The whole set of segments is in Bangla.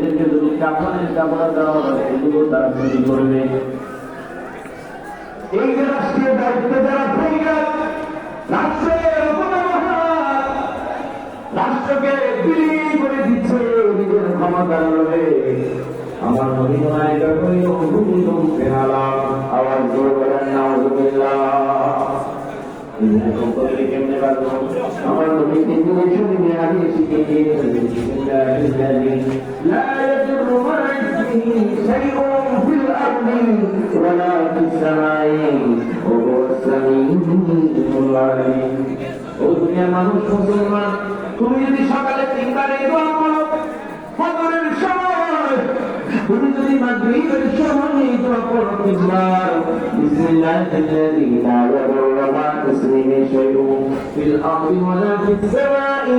এদেরকে যদি কাফনের কাপড় দেওয়া হয় এগুলো তারা ক্ষতি করবে। এই যে রাষ্ট্রীয় দায়িত্বে যারা ভূমিকা, রাষ্ট্রের অপব্যবহার, রাষ্ট্রকে বিলীন করে দিচ্ছে নিজের ক্ষমতার লোভে, আমার নবী এটা করি ভূমিকম্পে আলাম আওয়াজ দিয়ে বলেন নাউযুবিল্লাহ। ভূমিকম্প থেকে কেমনে বাঁচবো? আমার নবী কিন্তু শুনে আগে শিখে দিয়েছেন লা ইয়াদুররু মা ইসমিহি শাইউন ফিল আরদি ওয়ালা ফিস সামাই ওয়া হুয়াস সামিউল আলিম। ও দুনিয়ার মানুষ, মুসলমান, তুমি যদি সকালে তিনবার এই দোয়া করো, ফজরের সময়, তুমি যদি মাগরিবের সময় এই দোয়া করো তিনবার, বিসমিল্লাহিল্লাযী লা ইয়াদুররু মা ইসমিহি শাইউন ফিল আরদি ওয়ালা ফিস সামাই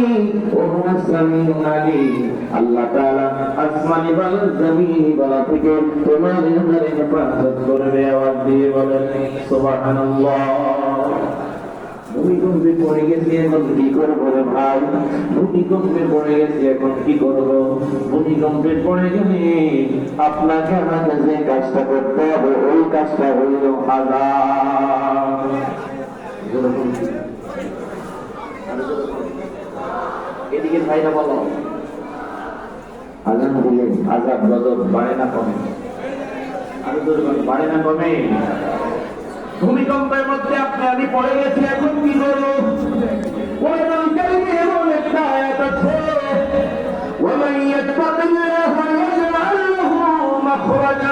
ওয়া হুয়াস সামিউল আলিম, আল্লাহ তাআলা আসমানি বালা জমিনি বালা থেকে তোমার হেফাজত করবে। আওয়াজ দিয়ে বলেন সুবহানাল্লাহ। ভূমিকম্পে পড়ে গেছি, এখন কি করবো রে ভাই? ভূমিকম্পে পড়ে গেছি, এখন কি করবো? ভূমিকম্পে পড়ে গেলে আপনাকে আমাকে যে কাজটা করতে হবে ওই কাজটা হইল আযাব। এদিকে ভাইরা বলো, আযাব দিলে আযাব গজব বাড়ে না কমে? আরো বাড়ে না কমে? ভূমিকম্পের মধ্যে আপনি আমি পড়ে গেছি, এখন কি করবো? কোরআন কারীমে এমন একটা আয়াত আছে, ওয়া মান ইয়াত্তাকিল্লাহা ইয়াজআল লাহু মাখরাজা